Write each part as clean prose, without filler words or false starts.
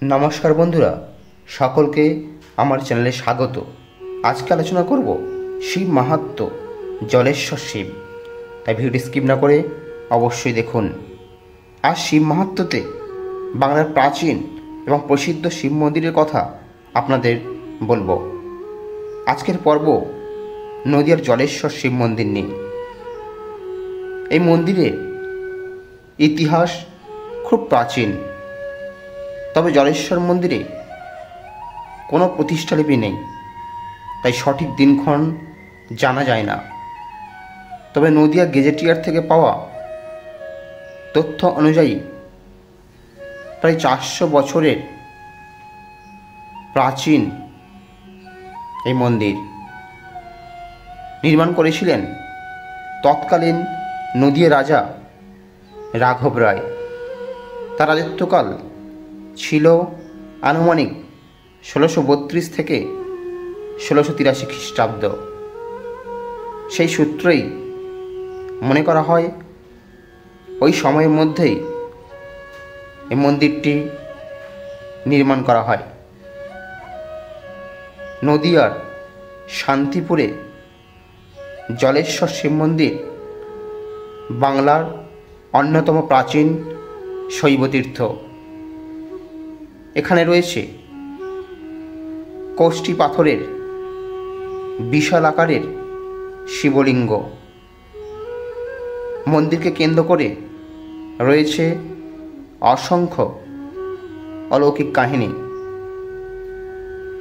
নমস্কার বন্ধুরা, সকলকে আমার চ্যানেলে স্বাগত। আজকে আলোচনা করব শিব মাহাত্ম্য, জলেশ্বর শিব। তাই ভিডিওটি স্কিপ না করে অবশ্যই দেখুন। আজ শিব মাহাত্ম্যতে বাংলার প্রাচীন এবং প্রসিদ্ধ শিব মন্দিরের কথা আপনাদের বলবো। আজকের পর্ব নদিয়ার জলেশ্বর শিব মন্দির নিয়ে। এই মন্দিরের ইতিহাস খুব প্রাচীন, তবে জলেশ্বর মন্দিরে কোনো প্রতিষ্ঠালিপি নেই, তাই সঠিক দিনক্ষণ জানা যায় না। তবে নদিয়া গেজেটিয়ার থেকে পাওয়া তথ্য অনুযায়ী প্রায় 400 বছরের প্রাচীন এই মন্দির নির্মাণ করেছিলেন তৎকালীন নদিয়া রাজা রাঘব রায়। তার রাজত্বকাল ছিল আনুমানিক 1632 থেকে 1683 খ্রিস্টাব্দ। সেই সূত্রেই মনে করা হয় ওই সময়ের মধ্যেই এই মন্দিরটি নির্মাণ করা হয়। নদিয়ার শান্তিপুরে জলেশ্বর শিব মন্দির বাংলার অন্যতম প্রাচীন শৈবতীর্থ। এখানে রয়েছে কোষ্ঠী পাথরের বিশাল আকারের শিবলিঙ্গ। মন্দিরকে কেন্দ্র করে রয়েছে অসংখ্য অলৌকিক কাহিনী।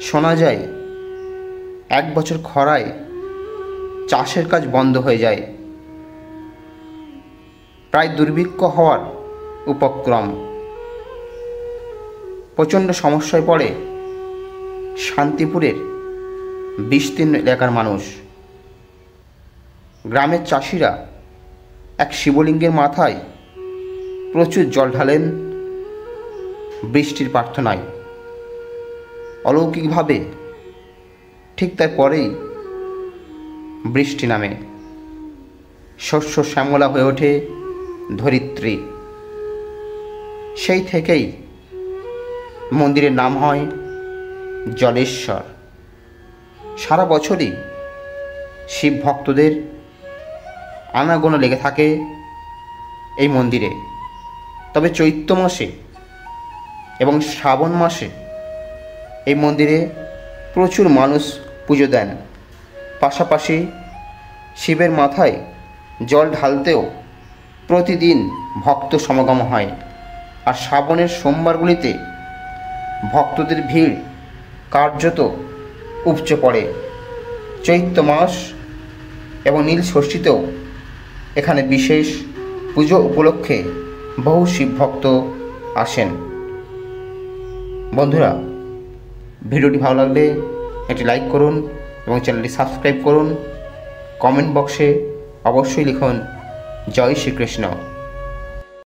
শোনা যায় 1 বছর খরায় চাষের কাজ বন্ধ হয়ে যায়, প্রায় দুর্ভিক্ষ হওয়ার উপক্রম। প্রচণ্ড সমস্যায় পড়ে শান্তিপুরের বিস্তীর্ণ এলাকার মানুষ। গ্রামের চাষিরা এক শিবলিঙ্গের মাথায় প্রচুর জল ঢালেন বৃষ্টির প্রার্থনায়। অলৌকিকভাবে ঠিক তার পরেই বৃষ্টি নামে, শস্য শ্যামলা হয়ে ওঠে ধরিত্রী। সেই থেকেই মন্দিরের নাম হয় জলেশ্বর। সারা বছরই শিব ভক্তদের আনাগোনা লেগে থাকে এই মন্দিরে। তবে চৈত্র মাসে এবং শ্রাবণ মাসে এই মন্দিরে প্রচুর মানুষ পুজো দেন। পাশাপাশি শিবের মাথায় জল ঢালতেও প্রতিদিন ভক্ত সমাগম হয়। আর শ্রাবণের সোমবারগুলিতে ভক্তদের ভিড় কার্যত উপচে পড়ে। চৈত্র মাস এবং নীল ষষ্ঠীতেও এখানে বিশেষ পুজো উপলক্ষে বহু শিবভক্ত আসেন। বন্ধুরা, ভিডিওটি ভালো লাগলে একটি লাইক করুন এবং চ্যানেলটি সাবস্ক্রাইব করুন। কমেন্ট বক্সে অবশ্যই লিখুন জয় শ্রীকৃষ্ণ।